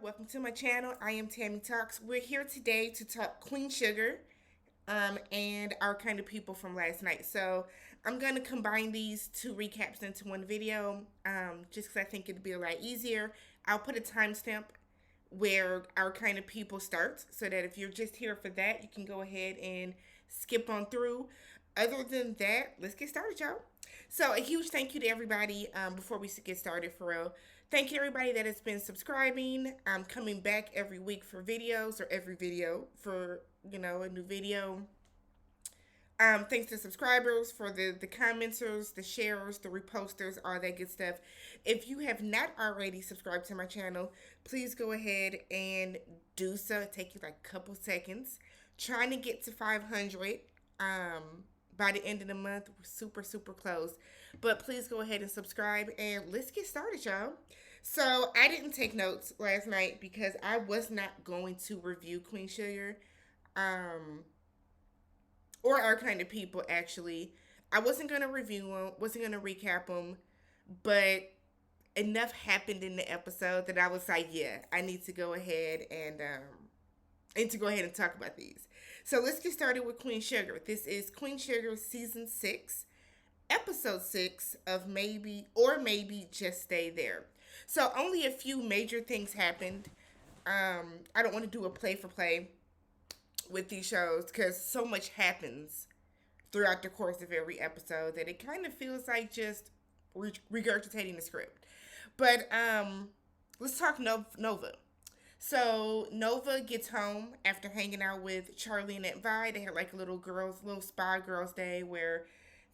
Welcome to my channel. I am Tammy Talks. We're here today to talk Queen Sugar and our kind of people from last night. So I'm going to combine these two recaps into one video just because I think it'd be a lot easier. I'll put a timestamp where our kind of people starts so that if you're just here for that, you can go ahead and skip on through. Other than that, let's get started, y'all. So a huge thank you to everybody before we get started for real. Thank you to everybody that has been subscribing. I'm coming back every week for videos or every video for, a new video. Thanks to subscribers, for the commenters, the sharers, the reposters, all that good stuff. If you have not already subscribed to my channel, please go ahead and do so. It take you like a couple seconds. Trying to get to 500 by the end of the month. We're super close. But please go ahead and subscribe and let's get started, y'all. So I didn't take notes last night because I was not going to review Queen Sugar. Or our kind of people, actually. I wasn't going to review them, wasn't going to recap them, but enough happened in the episode that I was like, yeah, I need to go ahead and talk about these. So let's get started with Queen Sugar. This is Queen Sugar season 6, episode 6 of Maybe or Maybe Just Stay There. So only a few major things happened. I don't want to do a play for play with these shows because so much happens throughout the course of every episode that it kind of feels like just regurgitating the script. But let's talk Nova. So Nova gets home after hanging out with Charlie and Aunt Vi. They had like a little spa girls day where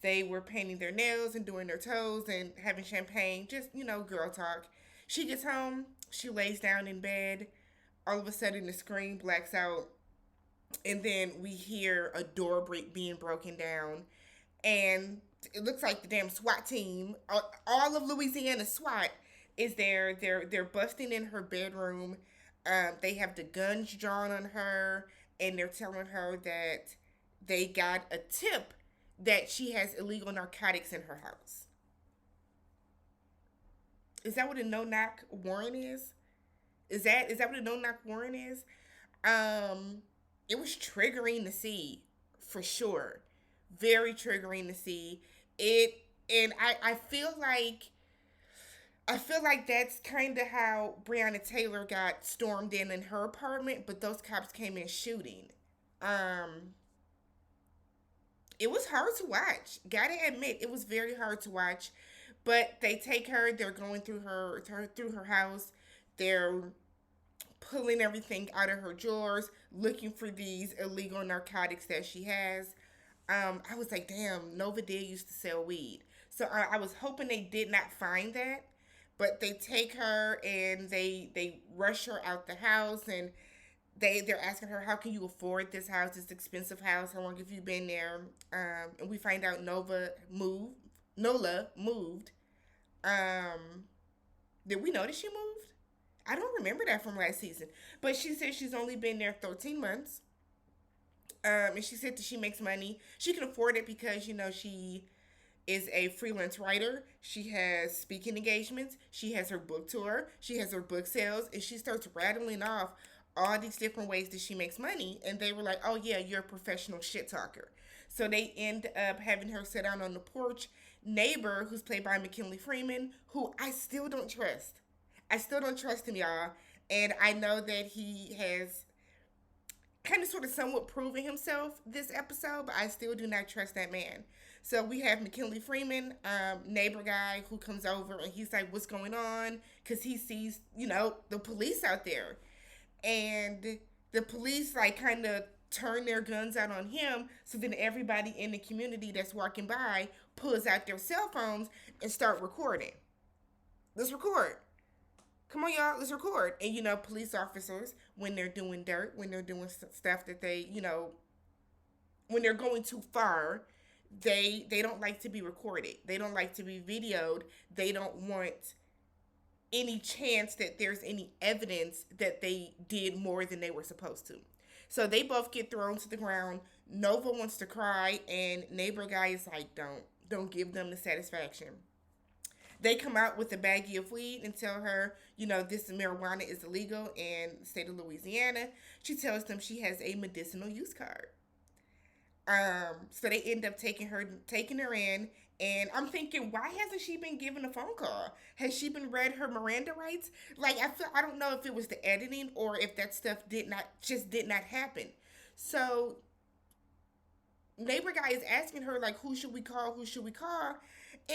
they were painting their nails and doing their toes and having champagne, just, girl talk. She gets home, she lays down in bed. All of a sudden the screen blacks out. And then we hear a door being broken down. And it looks like the damn SWAT team, all of Louisiana SWAT, is there. They're busting in her bedroom. They have the guns drawn on her. And they're telling her that they got a tip that she has illegal narcotics in her house. Is that what a no-knock warrant is? Is that what a no-knock warrant is? It was triggering to see, for sure. Very triggering to see. And I feel like that's kind of how Breonna Taylor got stormed in her apartment, but those cops came in shooting. It was hard to watch. Gotta admit, it was very hard to watch. But they take her, they're going through her house. They're pulling everything out of her drawers, looking for these illegal narcotics that she has. I was like, damn, Nova did used to sell weed. So I was hoping they did not find that. But they take her and they rush her out the house, and they're asking her, how can you afford this house, this expensive house? How long have you been there? And we find out Nola moved. Did we notice she moved? I don't remember that from last season. But she said she's only been there 13 months. And she said that she makes money. She can afford it because, she is a freelance writer. She has speaking engagements. She has her book tour. She has her book sales. And she starts rattling off all these different ways that she makes money. And they were like, oh, yeah, you're a professional shit talker. So they end up having her sit down on the porch. Neighbor, who's played by McKinley Freeman, who I still don't trust. I still don't trust him, y'all. And I know that he has kind of sort of somewhat proven himself this episode, but I still do not trust that man. So we have McKinley Freeman, neighbor guy, who comes over and he's like, what's going on? Because he sees, the police out there. And the police like kind of turn their guns out on him. So then everybody in the community that's walking by pulls out their cell phones and start recording. Let's record. Come on, y'all, let's record. And, police officers, when they're doing dirt, when they're doing stuff that they, when they're going too far, they don't like to be recorded. They don't like to be videoed. They don't want any chance that there's any evidence that they did more than they were supposed to. So they both get thrown to the ground. Nova wants to cry, and neighbor guy is like, don't give them the satisfaction. They come out with a baggie of weed and tell her, this marijuana is illegal in the state of Louisiana. She tells them she has a medicinal use card. So they end up taking her in, and I'm thinking, why hasn't she been given a phone call? Has she been read her Miranda rights? Like, I don't know if it was the editing or if that stuff did not happen. So neighbor guy is asking her like, who should we call? Who should we call?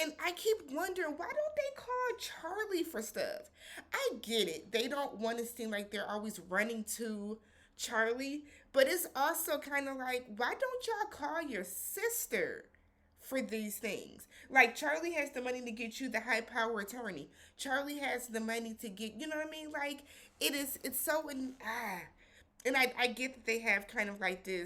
And I keep wondering, why don't they call Charlie for stuff? I get it. They don't want to seem like they're always running to Charlie, but it's also kind of like, why don't y'all call your sister for these things? Like, Charlie has the money to get you the high power attorney. Charlie has the money to get, you know what I mean? Like, it's so, and I get that they have kind of like they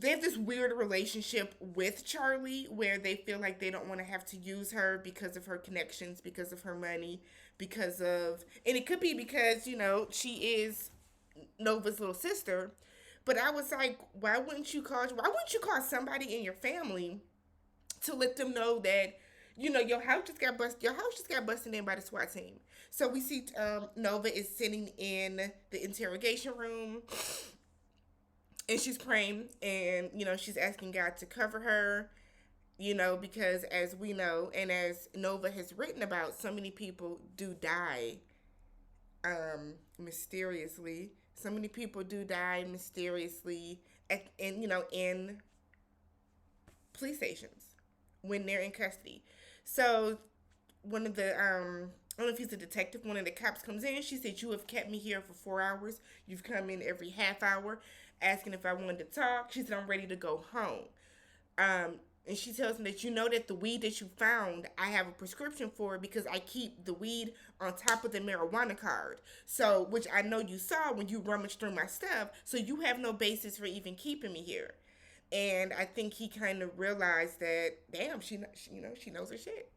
have this weird relationship with Charlie where they feel like they don't want to have to use her because of her connections, because of her money, and it could be because, she is Nova's little sister. But I was like, why wouldn't you call somebody in your family to let them know that, your house just got busted in by the SWAT team. So we see Nova is sitting in the interrogation room, and she's praying, and she's asking God to cover her, because as we know, and as Nova has written about, so many people do die mysteriously. So many people do die mysteriously in police stations when they're in custody. So one of the I don't know if he's a detective, one of the cops comes in. She said, "You have kept me here for 4 hours. You've come in every half hour asking if I wanted to talk." She said, "I'm ready to go home." And she tells him that, that the weed that you found, I have a prescription for it because I keep the weed on top of the marijuana card. So, which I know you saw when you rummaged through my stuff. So you have no basis for even keeping me here. And I think he kind of realized that, damn, she knows her shit.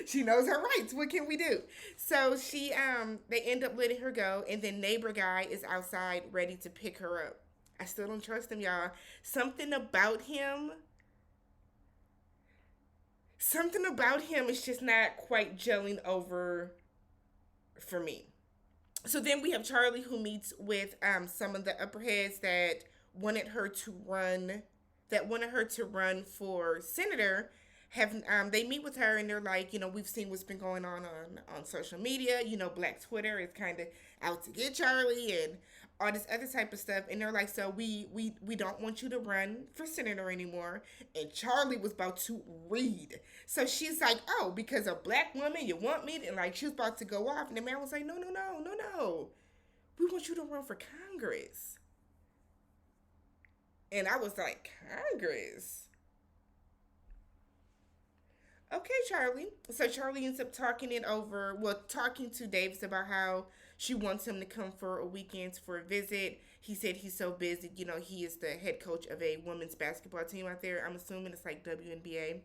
She knows her rights. What can we do? So they end up letting her go, and then neighbor guy is outside ready to pick her up. I still don't trust him, y'all. Something about him is just not quite gelling over for me. So then we have Charlie, who meets with some of the upper heads wanted her to run for senator. They meet with her, and they're like, we've seen what's been going on social media. Black Twitter is kind of out to get Charlie and all this other type of stuff. And they're like, so we don't want you to run for senator anymore. And Charlie was about to read. So she's like, oh, because a black woman, you want me to, and like, she was about to go off. And the man was like, no. We want you to run for Congress. And I was like, Congress? Okay, Charlie. So Charlie ends up talking to Davis about how she wants him to come for a weekend for a visit. He said he's so busy. He is the head coach of a women's basketball team out there. I'm assuming it's like WNBA.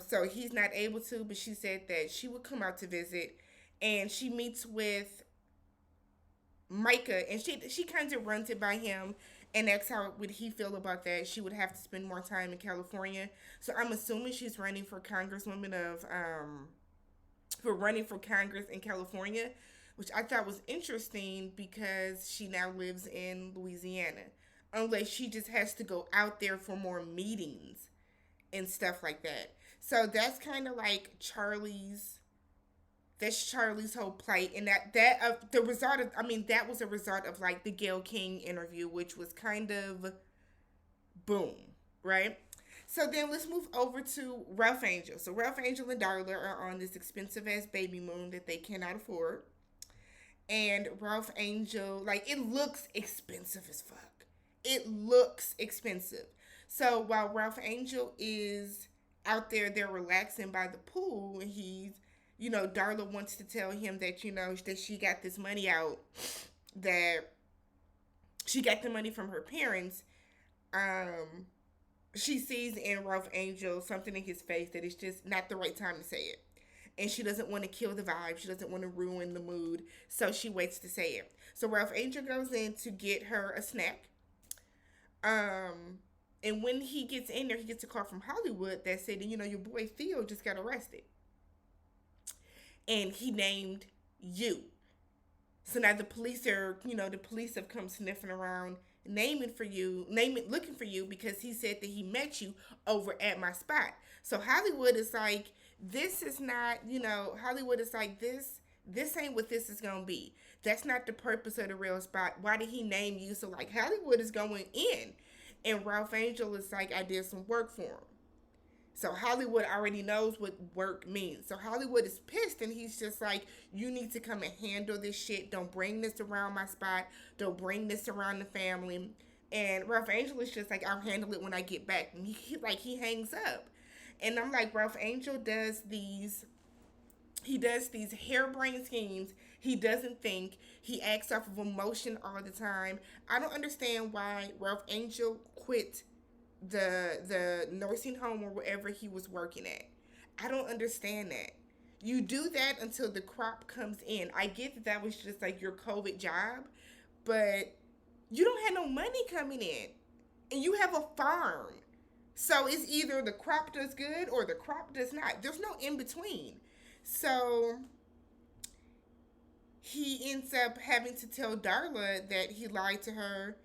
So he's not able to, but she said that she would come out to visit, and she meets with Micah, and she kind of runs it by him and asks how would he feel about that. She would have to spend more time in California, so I'm assuming she's running for running for Congress in California, which I thought was interesting because she now lives in Louisiana, unless she just has to go out there for more meetings and stuff like that. So that's kind of like Charlie's whole plight, and that was a result of like the Gayle King interview, which was kind of boom, right? So then let's move over to RalphAngel. So RalphAngel and Darla are on this expensive ass baby moon that they cannot afford, and RalphAngel, like, it looks expensive as fuck. It looks expensive. So while RalphAngel is out there, they're relaxing by the pool, and Darla wants to tell him that, that she got this money out, that she got the money from her parents. She sees in RalphAngel something in his face that is just not the right time to say it. And she doesn't want to kill the vibe. She doesn't want to ruin the mood. So she waits to say it. So RalphAngel goes in to get her a snack. And when he gets in there, he gets a call from Hollywood that said, your boy Theo just got arrested. And he named you. So now the police have come sniffing around, looking for you because he said that he met you over at my spot. So Hollywood is like, this is not, Hollywood is like, this ain't what this is gonna be. That's not the purpose of the real spot. Why did he name you? So like Hollywood is going in. And RalphAngel is like, I did some work for him. So Hollywood already knows what work means. So Hollywood is pissed and he's just like, you need to come and handle this shit. Don't bring this around my spot. Don't bring this around the family. And RalphAngel is just like, I'll handle it when I get back. And he hangs up. And I'm like, RalphAngel does these harebrained schemes. He doesn't think. He acts off of emotion all the time. I don't understand why RalphAngel quit the nursing home or wherever he was working at. I don't understand that. You do that until the crop comes in. I get that was just like your COVID job, but you don't have no money coming in. And you have a farm. So it's either the crop does good or the crop does not. There's no in between. So he ends up having to tell Darla that he lied to her,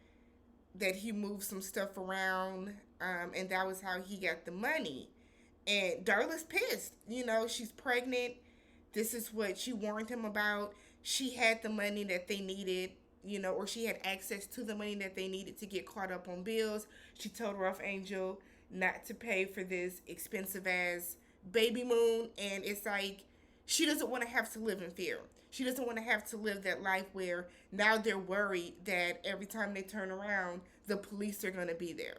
that he moved some stuff around, and that was how he got the money. And Darla's pissed. She's pregnant. This is what she warned him about. She had the money that they needed, or she had access to the money that they needed to get caught up on bills. She told RalphAngel not to pay for this expensive ass baby moon. And it's like, she doesn't want to have to live in fear. She doesn't want to have to live that life where now they're worried that every time they turn around, the police are going to be there.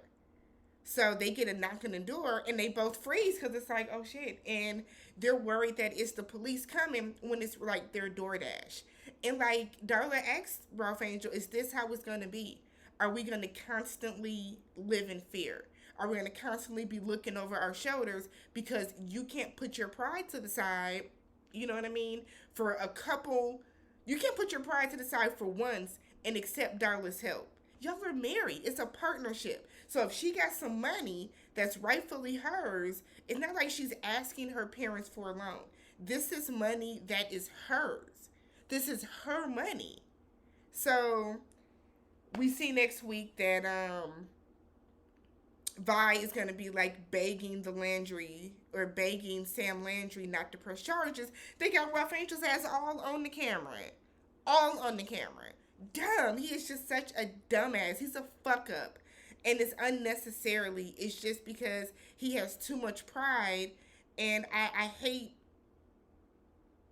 So they get a knock on the door and they both freeze because it's like, oh shit. And they're worried that it's the police coming when it's like their DoorDash. And like Darla asked RalphAngel, is this how it's going to be? Are we going to constantly live in fear? Are we going to constantly be looking over our shoulders because you can't put your pride to the side? You know what I mean? You can't put your pride to the side for once and accept Darla's help. Y'all are married. It's a partnership. So if she got some money that's rightfully hers, it's not like she's asking her parents for a loan. This is money that is hers. This is her money. So we see next week that Vi is going to be like begging Sam Landry not to press charges. They got RalphAngel's ass all on the camera. All on the camera. Dumb. He is just such a dumbass. He's a fuck up. And it's unnecessarily. It's just because he has too much pride. And I hate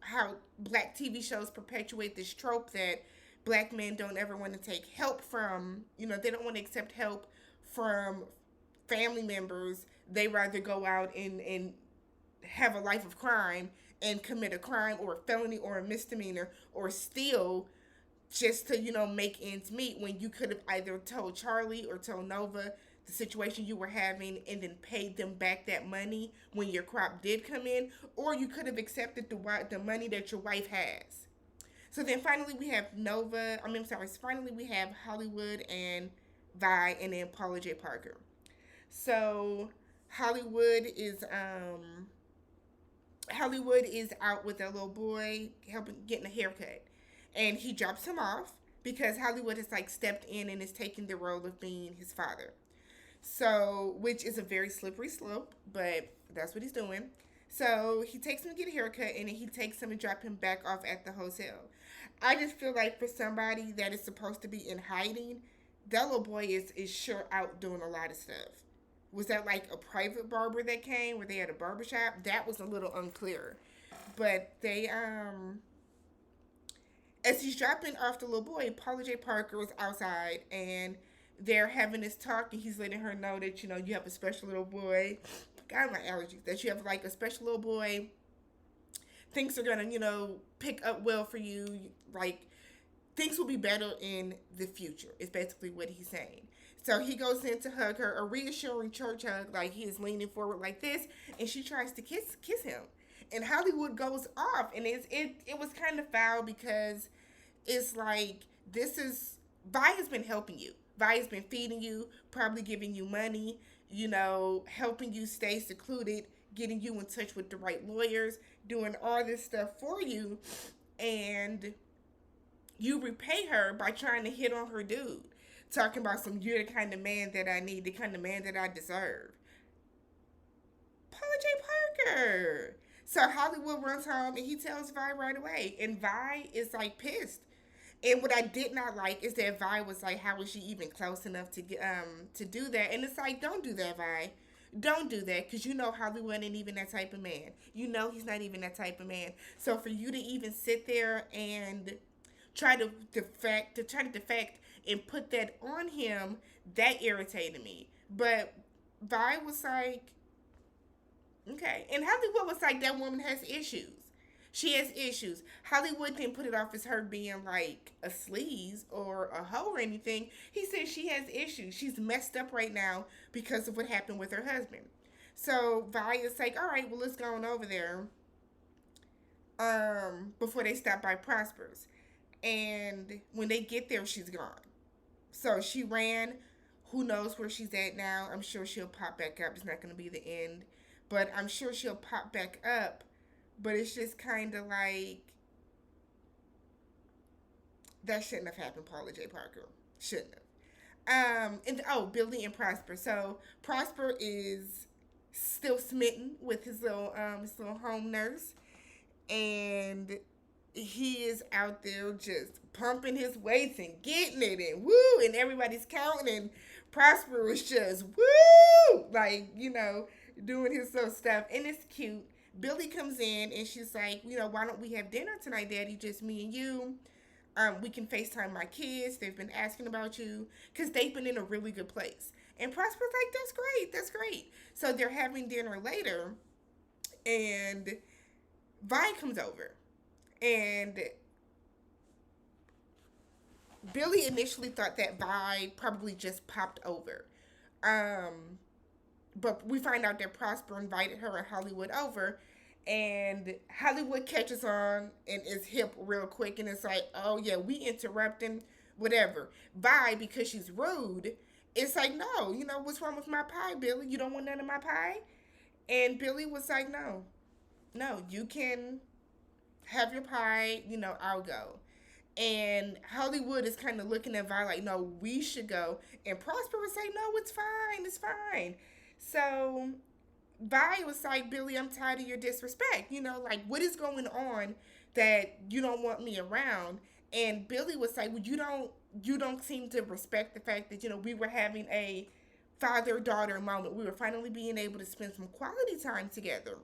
how black TV shows perpetuate this trope that black men don't ever want to take help from, they don't want to accept help from family members. They rather go out and have a life of crime and commit a crime or a felony or a misdemeanor or steal just to, make ends meet, when you could have either told Charlie or told Nova the situation you were having and then paid them back that money when your crop did come in, or you could have accepted the money that your wife has. So then finally we have finally we have Hollywood and Vi and then Paula J. Parker. So Hollywood is out with that little boy getting a haircut. And he drops him off because Hollywood has like stepped in and is taking the role of being his father. So, which is a very slippery slope, but that's what he's doing. So he takes him to get a haircut and then he takes him and drop him back off at the hotel. I just feel like for somebody that is supposed to be in hiding, that little boy is sure out doing a lot of stuff. Was that like a private barber that came where they had a barbershop? That was a little unclear. But they, as he's dropping off the little boy, Paula J. Parker is outside and they're having this talk and he's letting her know that, you have a special little boy. God, my allergies. That you have like a special little boy. Things are going to, pick up well for you. Like, things will be better in the future, is basically what he's saying. So he goes in to hug her, a reassuring church hug, like he is leaning forward like this, and she tries to kiss him. And Hollywood goes off, and it was kind of foul because it's like, Vi has been helping you. Vi's been feeding you, probably giving you money, helping you stay secluded, getting you in touch with the right lawyers, doing all this stuff for you, and you repay her by trying to hit on her dude, talking about some you're the kind of man that I need, the kind of man that I deserve. Paula J. Parker. So Hollywood runs home and he tells Vi right away, and Vi is like pissed. And what I did not like is that Vi was like, "How was she even close enough to do that?" And it's like, don't do that, Vi. Don't do that, because Hollywood ain't even that type of man. He's not even that type of man. So for you to even sit there and try to defect and put that on him, that irritated me. But Vi was like, okay. And Hollywood was like, that woman has issues. She has issues. Hollywood didn't put it off as her being like a sleaze or a hoe or anything. He said she has issues. She's messed up right now because of what happened with her husband. So Vi is like, all right, well, let's go on over there before they stop by Prosper's. And when they get there, she's gone. So she ran. Who knows where she's at now? I'm sure she'll pop back up. It's not going to be the end. But I'm sure she'll pop back up. But it's just kind of like, that shouldn't have happened, Paula J. Parker. Shouldn't have. Billie and Prosper. So Prosper is still smitten with his little home nurse, and he is out there just pumping his weights and getting it, and woo, and everybody's counting, and Prosper was just woo, like, doing his little stuff, and it's cute. Billie comes in and she's like, why don't we have dinner tonight, Daddy? Just me and you. We can FaceTime my kids. They've been asking about you because they've been in a really good place. And Prosper's like, that's great. That's great. So they're having dinner later, and Vi comes over. And Billie initially thought that Vi probably just popped over. But we find out that Prosper invited her and Hollywood over, and Hollywood catches on and is hip real quick, and it's like, oh yeah, we interrupting, whatever. Vi, because she's rude, it's like, no, what's wrong with my pie, Billie? You don't want none of my pie? And Billie was like, no, you can have your pie, I'll go. And Hollywood is kind of looking at Vi like, no, we should go. And Prosper was like, no, it's fine. So Vi was like, Billie, I'm tired of your disrespect. Like, what is going on that you don't want me around? And Billie was like, well, you don't seem to respect the fact that, we were having a father-daughter moment. We were finally being able to spend some quality time together.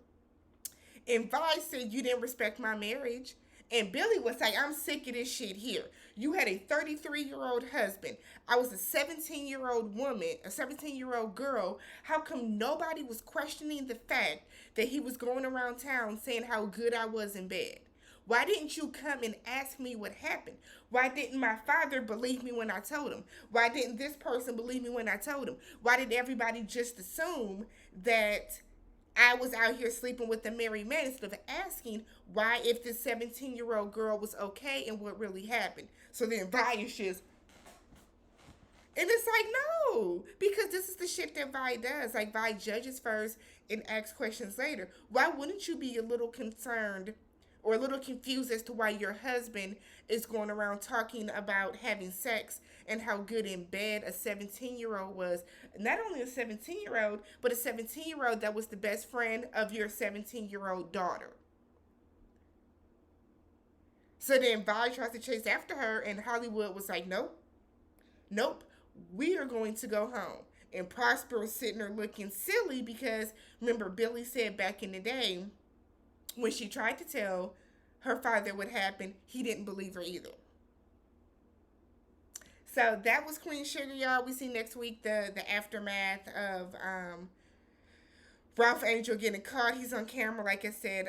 And Vi said, you didn't respect my marriage. And Billie was like, I'm sick of this shit here. You had a 33-year-old husband. I was a 17-year-old woman, a 17-year-old girl. How come nobody was questioning the fact that he was going around town saying how good I was in bed? Why didn't you come and ask me what happened? Why didn't my father believe me when I told him? Why didn't this person believe me when I told him? Why did everybody just assume that I was out here sleeping with a married man instead of asking why, if this 17-year-old girl was okay and what really happened? So then Vi is just, and it's like, no, because this is the shit that Vi does. Like, Vi judges first and asks questions later. Why wouldn't you be a little concerned or a little confused as to why your husband is going around talking about having sex and how good in bed a 17-year-old was? Not only a 17-year-old, but a 17-year-old that was the best friend of your 17-year-old daughter. So then Vi tries to chase after her, and Hollywood was like, nope, we are going to go home. And Prosper was sitting there looking silly because, remember, Billie said back in the day, when she tried to tell her father what happened, he didn't believe her either. So that was Queen Sugar, y'all. We see next week the aftermath of RalphAngel getting caught. He's on camera, like I said.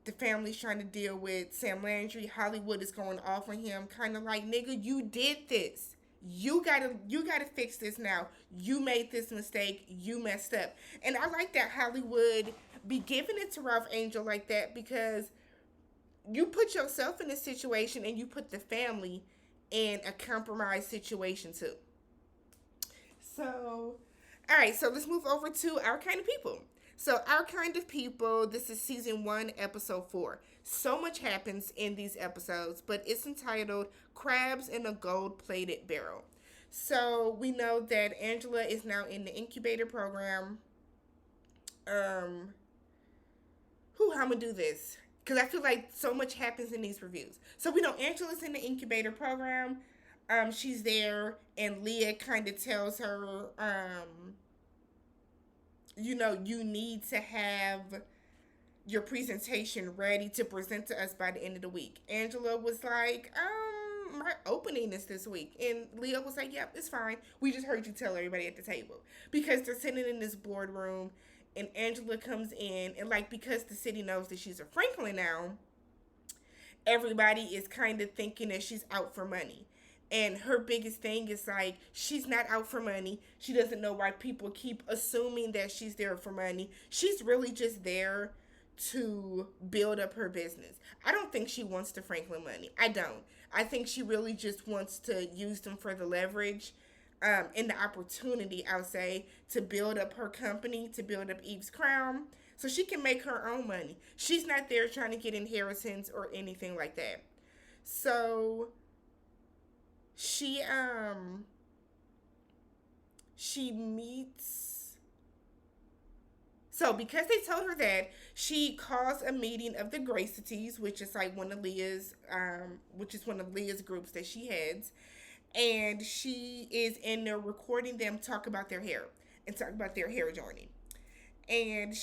The family's trying to deal with Sam Landry. Hollywood is going off on him, kind of like, nigga, you did this. You gotta fix this now. You made this mistake. You messed up. And I like that Hollywood be giving it to RalphAngel like that, because you put yourself in a situation and you put the family in a compromised situation too. So, all right, so let's move over to Our Kind of People. So, Our Kind of People, this is season 1, episode 4. So much happens in these episodes, but it's entitled Crabs in a Gold Plated Barrel. So, we know that Angela is now in the incubator program. Um, how I'm gonna do this? Because I feel like so much happens in these reviews. So, we know Angela's in the incubator program. She's there, and Leah kind of tells her, you need to have your presentation ready to present to us by the end of the week. Angela was like, my opening is this week. And Leah was like, yep, it's fine. We just heard you tell everybody at the table. Because they're sitting in this boardroom, and Angela comes in, and like, because the city knows that she's a Franklin now, everybody is kind of thinking that she's out for money. And her biggest thing is like, she's not out for money. She doesn't know why people keep assuming that she's there for money. She's really just there to build up her business. I don't think she wants the Franklin money. I don't. I think she really just wants to use them for the leverage and the opportunity, I'll say, to build up her company, to build up Eve's Crown, so she can make her own money. She's not there trying to get inheritance or anything like that. So she meets, so because they told her that, she calls a meeting of the Gracities, which is like one of Leah's groups that she heads, and she is in there recording them talk about their hair and talk about their hair journey. And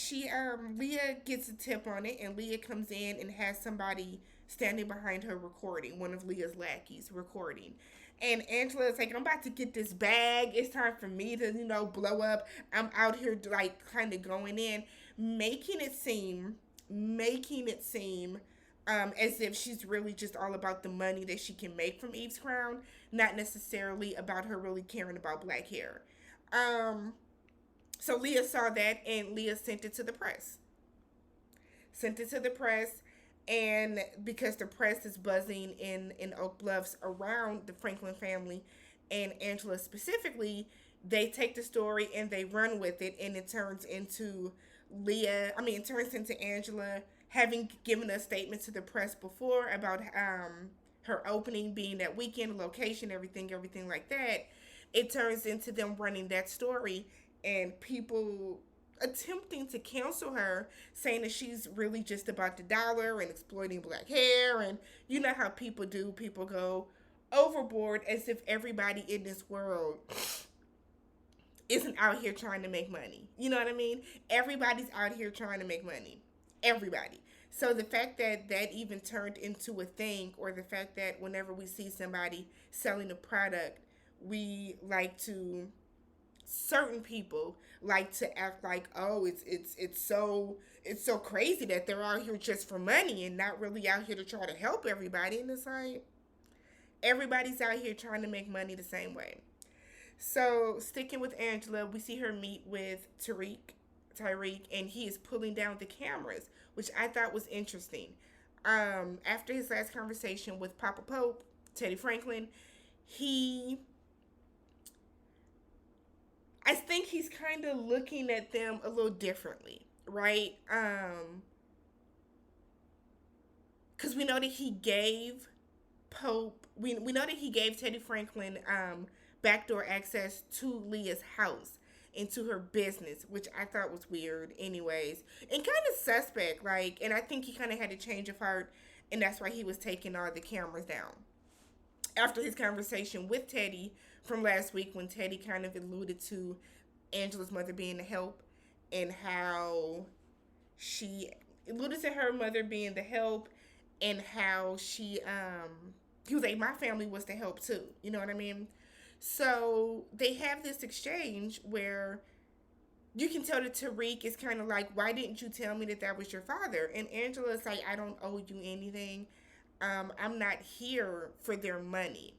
Leah gets a tip on it, and Leah comes in and has somebody standing behind her recording, one of Leah's lackeys recording. And Angela is like, I'm about to get this bag. It's time for me to, blow up. I'm out here, like, kind of going in, making it seem as if she's really just all about the money that she can make from Eve's Crown, not necessarily about her really caring about black hair. So Leah saw that, and Leah sent it to the press. And because the press is buzzing in Oak Bluffs around the Franklin family and Angela specifically, they take the story and they run with it, and it turns into Angela having given a statement to the press before about her opening being that weekend, location, everything like that. It turns into them running that story, and people attempting to cancel her, saying that she's really just about the dollar and exploiting black hair. And you know how people do. People go overboard as if everybody in this world isn't out here trying to make money. You know what I mean? Everybody's out here trying to make money. Everybody. So the fact that that even turned into a thing, or the fact that whenever we see somebody selling a product, certain people like to act like, oh, it's so crazy that they're out here just for money and not really out here to try to help everybody. And it's like, everybody's out here trying to make money the same way. So sticking with Angela, we see her meet with Tyreek, and he is pulling down the cameras, which I thought was interesting. After his last conversation with Papa Pope, Teddy Franklin, I think he's kind of looking at them a little differently, right? Because we know that he gave we know that he gave Teddy Franklin backdoor access to Leah's house, into her business, which I thought was weird anyways, and kind of suspect, like, and I think he kind of had a change of heart, and that's why he was taking all the cameras down. After his conversation with Teddy from last week, when Teddy kind of alluded to Angela's mother being the help, and how she alluded to her mother being the help, and how he was like, my family was the help too. You know what I mean? So they have this exchange where you can tell that Tariq is kind of like, why didn't you tell me that was your father? And Angela's like, I don't owe you anything. I'm not here for their money.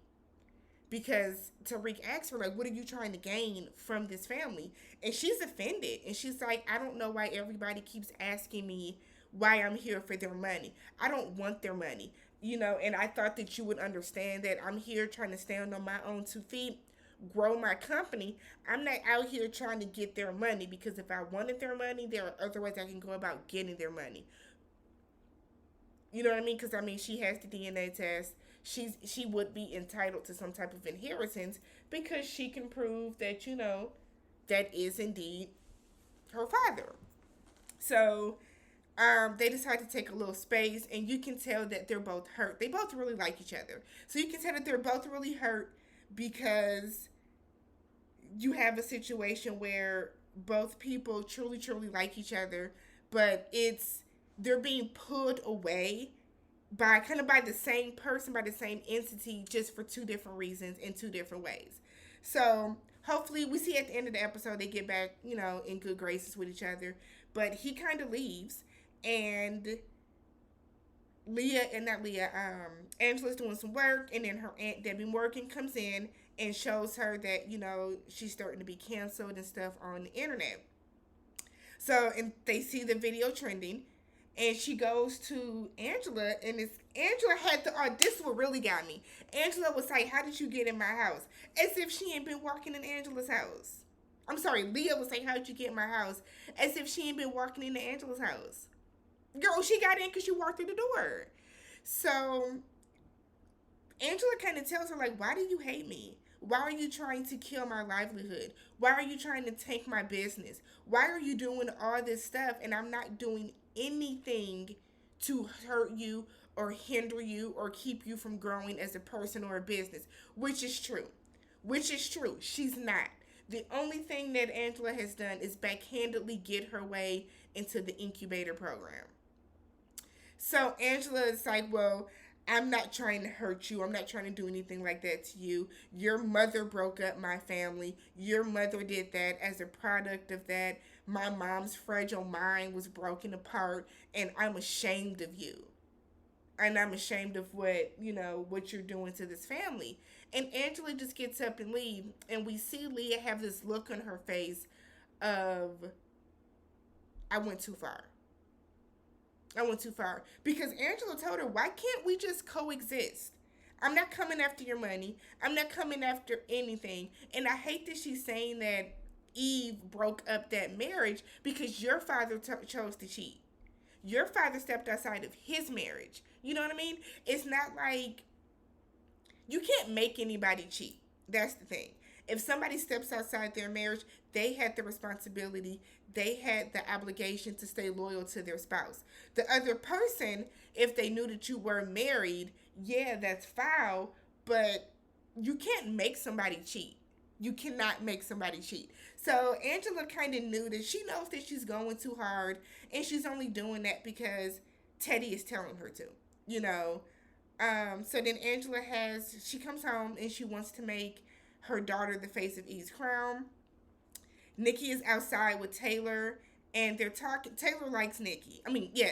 Because Tariq asks her, like, what are you trying to gain from this family? And she's offended. And she's like, I don't know why everybody keeps asking me why I'm here for their money. I don't want their money. And I thought that you would understand that I'm here trying to stand on my own 2 feet, grow my company. I'm not out here trying to get their money, because if I wanted their money, there are other ways I can go about getting their money. You know what I mean? Because I mean, she has the DNA test. She would be entitled to some type of inheritance because she can prove that, that is indeed her father. So they decide to take a little space, and you can tell that they're both hurt. They both really like each other. So you can tell that they're both really hurt because you have a situation where both people truly, truly like each other, but they're being pulled away by the same person, by the same entity, just for two different reasons in two different ways. So hopefully we see at the end of the episode they get back, in good graces with each other. But he kind of leaves, and Angela's doing some work, and then her Aunt Debbie Morgan comes in and shows her that, she's starting to be canceled and stuff on the internet. So, and they see the video trending, and she goes to Angela, and Angela had to, this is what really got me. Angela was like, "How did you get in my house?" As if she ain't been walking in Angela's house. I'm sorry, Leah was like, "How did you get in my house?" As if she ain't been walking into Angela's house. Girl, she got in because you walked through the door. So Angela kind of tells her, like, "Why do you hate me? Why are you trying to kill my livelihood? Why are you trying to take my business? Why are you doing all this stuff and I'm not doing anything to hurt you or hinder you or keep you from growing as a person or a business?" Which is true. Which is true. She's not. The only thing that Angela has done is backhandedly get her way into the incubator program. So Angela is like, "Well, I'm not trying to hurt you. I'm not trying to do anything like that to you. Your mother broke up my family. Your mother did that. As a product of that, my mom's fragile mind was broken apart, and I'm ashamed of you. And I'm ashamed of what you're doing to this family." And Angela just gets up and leaves, and we see Leah have this look on her face of, "I went too far. I went too far." Because Angela told her, "Why can't we just coexist? I'm not coming after your money. I'm not coming after anything." And I hate that she's saying that Eve broke up that marriage because your father chose to cheat. Your father stepped outside of his marriage. You know what I mean? It's not like you can't make anybody cheat. That's the thing. If somebody steps outside their marriage, they had the responsibility, they had the obligation to stay loyal to their spouse. The other person, if they knew that you were married, yeah, that's foul, but you can't make somebody cheat. You cannot make somebody cheat. So Angela kind of knew that she knows that she's going too hard, and she's only doing that because Teddy is telling her to, you know. So then she comes home and she wants to make her daughter the face of Eve's crown. Nikki is outside with Taylor, and they're talking. Taylor likes Nikki.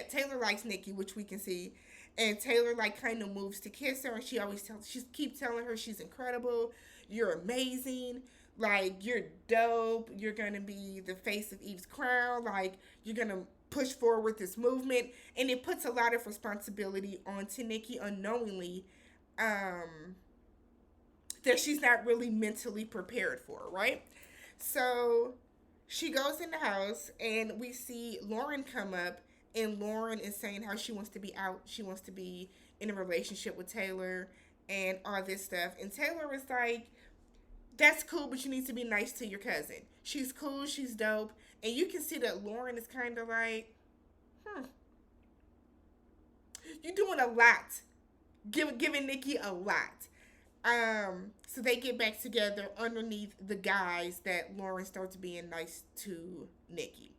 Taylor likes Nikki, which we can see. And Taylor kind of moves to kiss her, and she keeps telling her she's incredible. You're amazing. You're dope. You're gonna be the face of Eve's crown. You're gonna push forward this movement, and it puts a lot of responsibility onto Nikki unknowingly, that she's not really mentally prepared for, right? So she goes in the house, and we see Lauren come up, and Lauren is saying how she wants to be out, she wants to be in a relationship with Taylor, and all this stuff. And Taylor is like, "That's cool, but you need to be nice to your cousin. She's cool, she's dope." And you can see that Lauren is kind of like, you're doing a lot. Giving Nikki a lot. So they get back together underneath the guise that Lauren starts being nice to Nikki.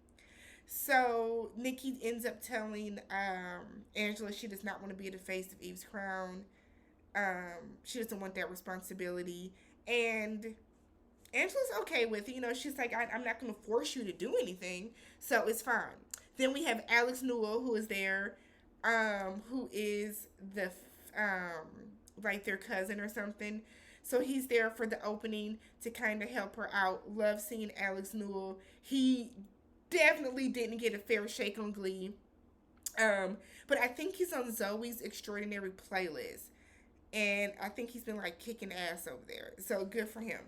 So Nikki ends up telling Angela she does not want to be the face of Eve's crown. She doesn't want that responsibility. And Angela's okay with it. She's like, I'm not going to force you to do anything, so it's fine. Then we have Alex Newell, who is there, who is the their cousin or something. So he's there for the opening to kind of help her out. Love seeing Alex Newell. He definitely didn't get a fair shake on Glee. But I think he's on Zoe's Extraordinary playlist. And I think he's been kicking ass over there. So good for him.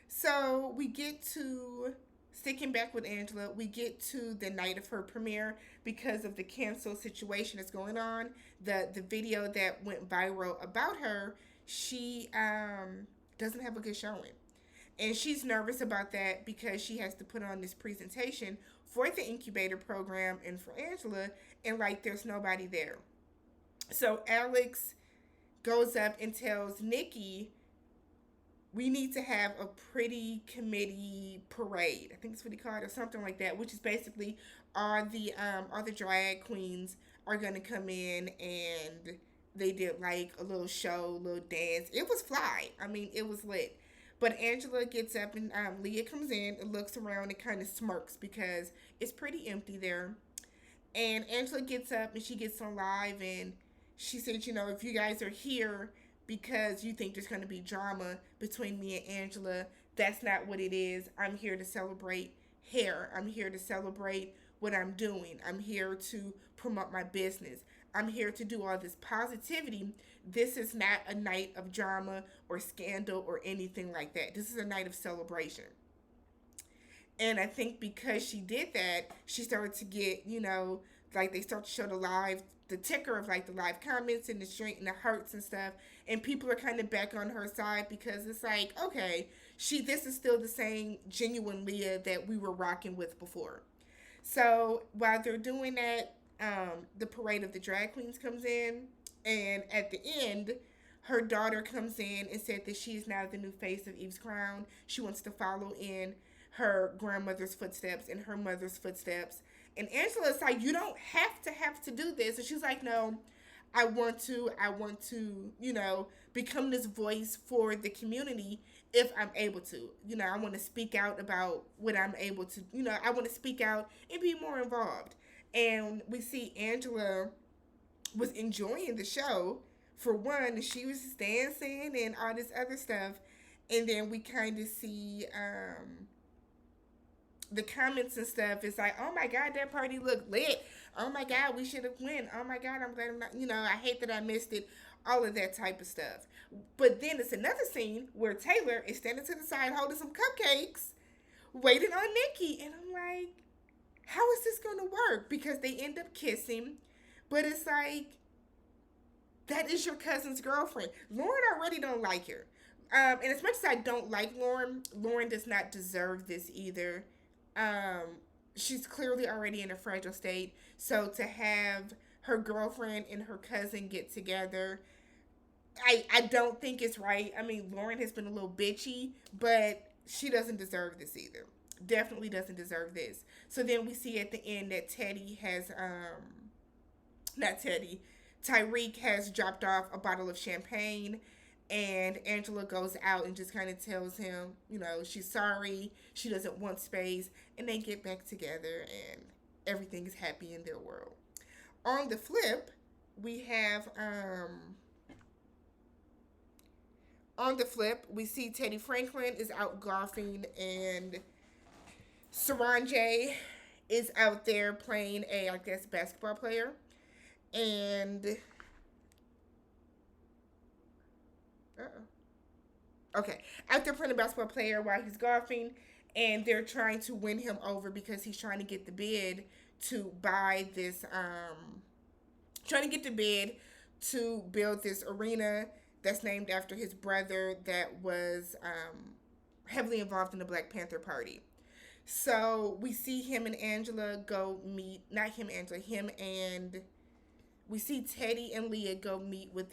So we get to sticking back with Angela. We get to the night of her premiere because of the cancel situation that's going on. The video that went viral about her, she doesn't have a good showing. And she's nervous about that because she has to put on this presentation for the incubator program and for Angela, and like there's nobody there. So Alex goes up and tells Nikki, we need to have a pretty committee parade. I think that's what he called it, or something like that, which is basically all the drag queens are gonna come in, and they did like a little show, a little dance. It was fly. I mean, it was lit. But Angela gets up and Leah comes in and looks around and kind of smirks because it's pretty empty there. And Angela gets up and she gets on live and she said, you know, if you guys are here because you think there's going to be drama between me and Angela, that's not what it is. I'm here to celebrate hair. I'm here to celebrate what I'm doing. I'm here to promote my business. I'm here to do all this positivity. This is not a night of drama or scandal or anything like that. This is a night of celebration. And I think because she did that, she started to get, you know, like they start to show the ticker of like the live comments and the strength and the hearts and stuff. And people are kind of back on her side because it's like, okay, this is still the same genuine Leah that we were rocking with before. So while they're doing that, the parade of the drag queens comes in. And at the end, her daughter comes in and said that she's now the new face of Eve's Crown. She wants to follow in her grandmother's footsteps and her mother's footsteps. And Angela's like, you don't have to do this. And she's like, no, I want to, you know, become this voice for the community if I'm able to. You know, I want to speak out about what I'm able to, you know, I want to speak out and be more involved. And we see Angela was enjoying the show. For one, she was dancing and all this other stuff. And then we kind of see the comments and stuff. It's like, oh my God, that party looked lit. Oh my God, we should have went. Oh my God, I'm glad I'm not, you know, I hate that I missed it. All of that type of stuff. But then it's another scene where Taylor is standing to the side holding some cupcakes, waiting on Nikki. And I'm like, how is this going to work? Because they end up kissing. But it's like, that is your cousin's girlfriend. Lauren already don't like her. And as much as I don't like Lauren, Lauren does not deserve this either. Um, she's clearly already in a fragile state. So to have her girlfriend and her cousin get together, I don't think it's right. I mean, Lauren has been a little bitchy, but she doesn't deserve this either. Definitely doesn't deserve this. So then we see at the end that Teddy has, not Teddy, Tyreek has dropped off a bottle of champagne, and Angela goes out and just kind of tells him, you know, she's sorry, she doesn't want space, and they get back together, and everything is happy in their world. On the flip, we have, we see Teddy Franklin is out golfing, and Saranje is out there playing a, I guess, basketball player. And okay, out there playing a basketball player while he's golfing, and they're trying to win him over because he's trying to get the bid to buy this, trying to get the bid to build this arena that's named after his brother that was heavily involved in the Black Panther Party. So we see him and Angela go meet, not him, Angela, him and we see Teddy and Leah go meet with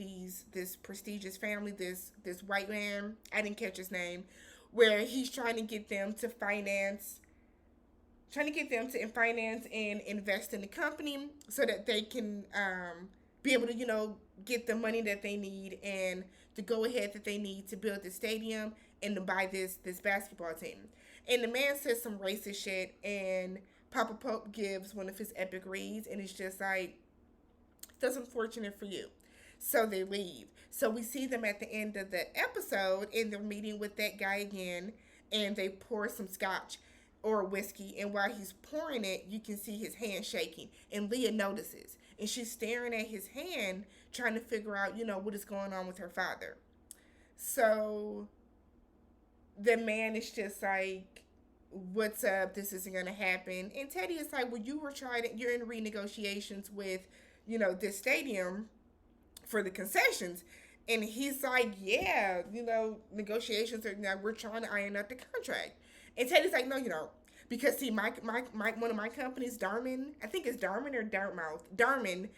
this prestigious family, this white man, I didn't catch his name, where he's trying to get them to finance and invest in the company so that they can be able to, you know, get the money that they need and the go ahead that they need to build the stadium and to buy this basketball team. And the man says some racist shit, and Papa Pope gives one of his epic reads, and it's just like, that's unfortunate for you. So they leave. So we see them at the end of the episode, and they're meeting with that guy again, and they pour some scotch or whiskey, and while he's pouring it, you can see his hand shaking, and Leah notices, and she's staring at his hand, trying to figure out, you know, what is going on with her father. So the man is just like, what's up? This isn't gonna happen. And Teddy is like, well, you're in renegotiations with, this stadium for the concessions. And he's like, yeah, negotiations are, we're trying to iron out the contract. And Teddy's like, no, you don't. Because see, my one of my companies, Darman, I think it's Darman or Dartmouth, Darman,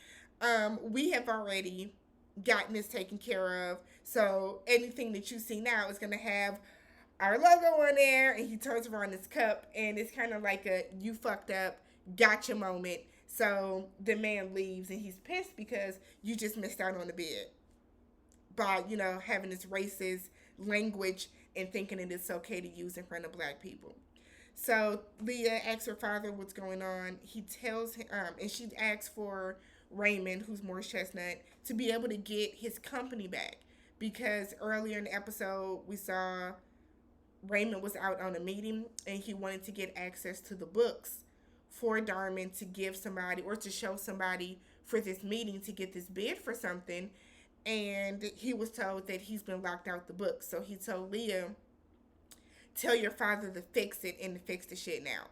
we have already gotten this taken care of. So anything that you see now is gonna have our logo on there. And he turns around his cup, and it's kind of like a you fucked up, gotcha moment. So the man leaves, and he's pissed because you just missed out on the bid by having this racist language and thinking that it's okay to use in front of black people. So Leah asks her father what's going on. He tells him, and she asks for Raymond, who's Morris Chestnut, to be able to get his company back, because earlier in the episode we saw Raymond was out on a meeting and he wanted to get access to the books for Darman to give somebody or to show somebody for this meeting to get this bid for something. And he was told that he's been locked out the book. So he told Leah, tell your father to fix it and to fix the shit now.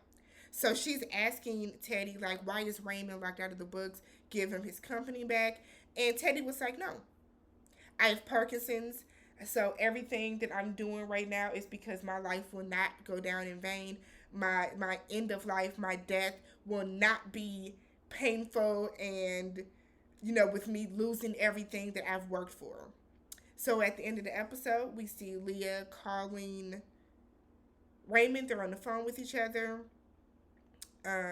So she's asking Teddy, like, why is Raymond locked out of the books? Give him his company back. And Teddy was like, no. I have Parkinson's. So everything that I'm doing right now is because my life will not go down in vain. My end of life, my death will not be painful and, with me losing everything that I've worked for. So at the end of the episode, we see Leah calling Raymond. They're on the phone with each other.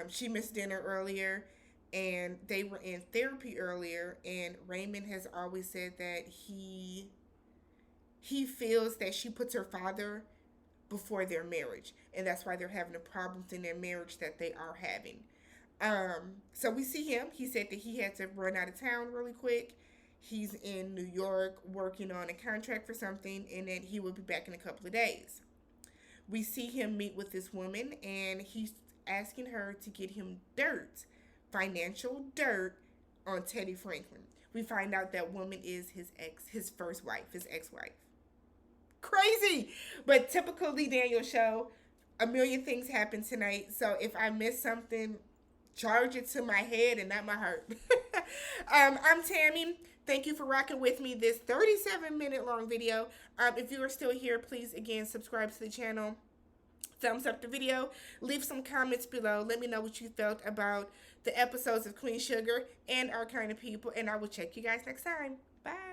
She missed dinner earlier, and they were in therapy earlier, and Raymond has always said that he feels that she puts her father before their marriage, and that's why they're having the problems in their marriage that they are having. So we see him. He said that he had to run out of town really quick. He's in New York working on a contract for something, and then he will be back in a couple of days. We see him meet with this woman, and he's asking her to get him financial dirt on Teddy Franklin. We find out that woman is his first wife, his ex-wife. Crazy! But typical Lee Daniels show, a million things happen tonight. So if I miss something, charge it to my head and not my heart. I'm Tammy. Thank you for rocking with me this 37-minute long video. If you are still here, please, again, subscribe to the channel. Thumbs up the video. Leave some comments below. Let me know what you felt about the episodes of Queen Sugar and Our Kind of People. And I will check you guys next time. Bye.